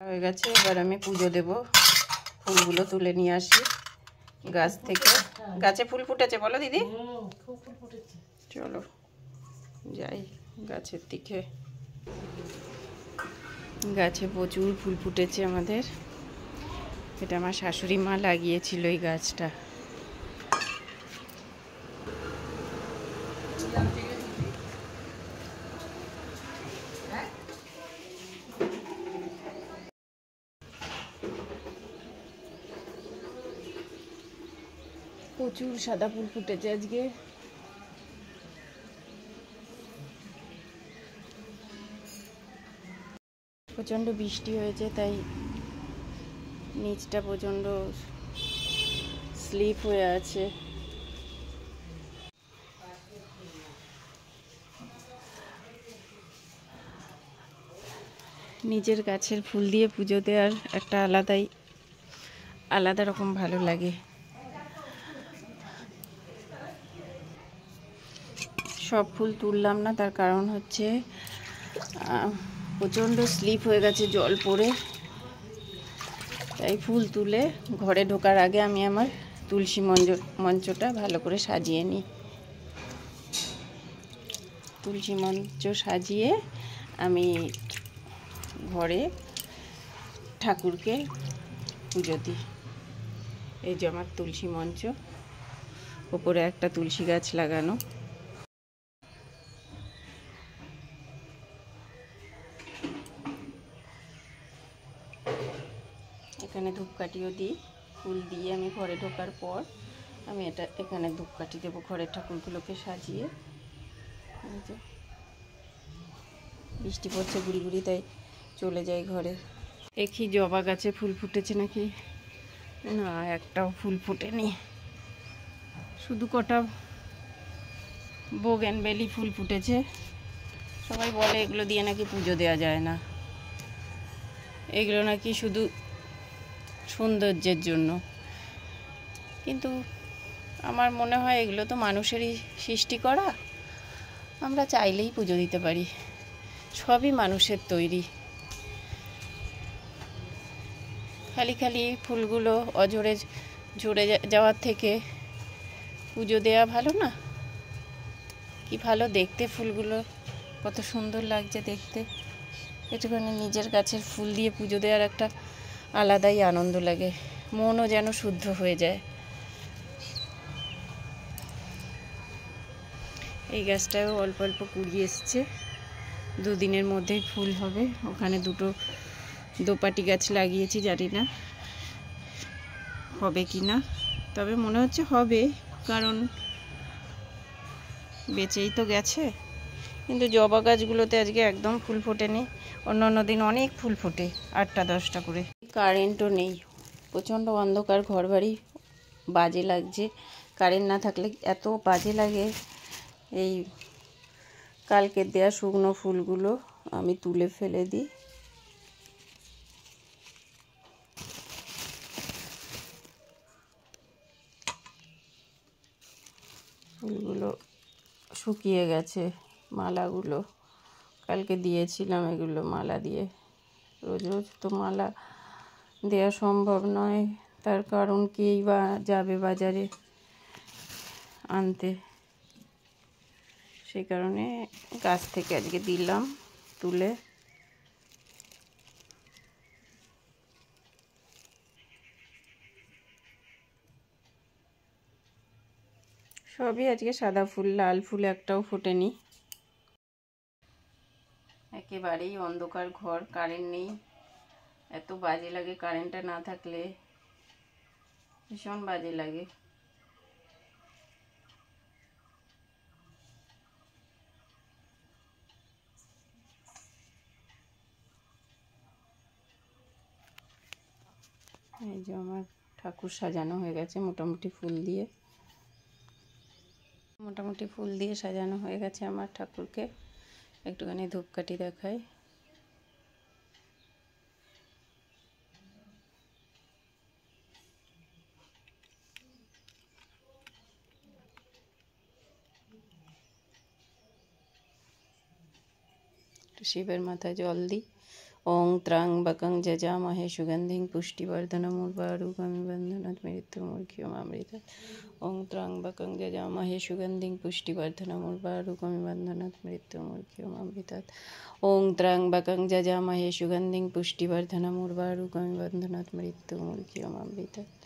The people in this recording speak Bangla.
হয়ে গেছে, এবার আমি পুজো দেব। ফুলগুলো তুলে নিয়ে আসি গাছ থেকে। গাছে ফুল ফুটেছে বলো দিদি? খুব ফুল ফুটেছে। চলো যাই গাছের দিকে। গাছে প্রচুর ফুল ফুটেছে আমাদের। এটা আমার শাশুড়ি মা লাগিয়েছিল এই গাছটা। প্রচুর সাদা ফুল ফুটেছে আজকে। প্রচণ্ড বৃষ্টি হয়েছে, তাই নিচটা প্রচণ্ড স্লিপ হয়ে আছে। নিজের গাছের ফুল দিয়ে পুজো দেওয়ার একটা আলাদা রকম ভালো লাগে। সব ফুল তুললাম না, তার কারণ হচ্ছে প্রচণ্ড স্লিপ হয়ে গেছে জল পড়ে। তাই ফুল তুলে ঘরে ঢোকার আগে আমি আমার তুলসী মঞ্চটা ভালো করে সাজিয়ে নিই। তুলসী মঞ্চ সাজিয়ে আমি ঘরে ঠাকুরকে পুজো দিই। এই যে আমার তুলসী মঞ্চ, ওপরে একটা তুলসী গাছ লাগানো। এখানে ধূপকাঠিও দিই। ফুল দিয়ে আমি ঘরে ঢোকার পর আমি এখানে ধূপকাঠি দেবো ঘরের ঠাকুরগুলোকে সাজিয়ে। বৃষ্টি পড়ছে গুড়ি গুড়ি, তাই চলে যাই ঘরে। দেখি জবা গাছে ফুল ফুটেছে নাকি। না, একটাও ফুল ফোটেনি। শুধু কটা বোগেনভেলি ফুল ফুটেছে। সবাই বলে এগুলো দিয়ে নাকি পুজো দেওয়া যায় না, এগুলো নাকি শুধু সৌন্দর্যের জন্য। কিন্তু আমার মনে হয় এগুলো তো মানুষেরই সৃষ্টি করা, আমরা চাইলেই পুজো দিতে পারি। সবই মানুষের তৈরি। খালি খালি ফুলগুলো অঝরে ঝরে যাওয়ার থেকে পুজো দেওয়া ভালো না? কি ভালো দেখতে, ফুলগুলো কত সুন্দর লাগছে দেখতে। একটুখানি নিজের গাছের ফুল দিয়ে পুজো দেওয়ার একটা আলাদাই আনন্দ লাগে, মনও যেন শুদ্ধ হয়ে যায়। এই গাছটাও অল্প অল্প কুড়ি এসছে, দুদিনের মধ্যেই ফুল হবে। ওখানে দুটো দোপাটি গাছ লাগিয়েছি, জানি না হবে কি না, তবে মনে হচ্ছে হবে, কারণ বেঁচেই তো গেছে। কিন্তু জবা গাছগুলোতে আজকে একদম ফুল ফোটেনি। অন্য দিন অনেক ফুল ফোটে, 8টা 10টা করে। কারেন্টও নেই, প্রচণ্ড অন্ধকার, ঘরবাড়ি বাজে লাগছে। কারেন্ট না থাকলে এত বাজে লাগে। এই কালকে দেয়া শুকনো ফুলগুলো আমি তুলে ফেলে দিই। ফুলগুলো শুকিয়ে গেছে, মালাগুলো কালকে দিয়েছিলাম, এগুলো মালা দিয়ে। রোজ রোজ তো মালা দেওয়া সম্ভব নয়, তার কারণ কেই বা যাবে বাজারে আনতে। সেই কারণে গাছ থেকে আজকে দিলাম তুলে। সবই আজকে সাদা ফুল, লাল ফুল একটাও ফোটেনি। একেবারেই অন্ধকার ঘর, কারেন্ট নেই, এত বাজে লাগে। কারেন্টটা না থাকলে ভীষণ বাজে লাগে। এই যে আমার ঠাকুর সাজানো হয়ে গেছে মোটামুটি ফুল দিয়ে সাজানো হয়ে গেছে আমার ঠাকুরকে। একটুখানি ধূপকাঠি দেখাই। একটু শিবের মাথায় জল দিই, ओं त्र्यंबकं यजामहे सुगन्धिं पुष्टिवर्धनम् उर्वारुकमिव बन्धनात् मृत्युमृत्युमृतात् ओं त्र्यंबकं यजामहे सुगन्धिं पुष्टिवर्धनम् उर्वारुकमिव बन्धनात् मृत्युमृत्युमृतात् ओं त्र्यंबकं यजामहे सुगन्धिं पुष्टिवर्धनम् उर्वारुकमिव बन्धनात् मृत्युमृत्युमृतात्।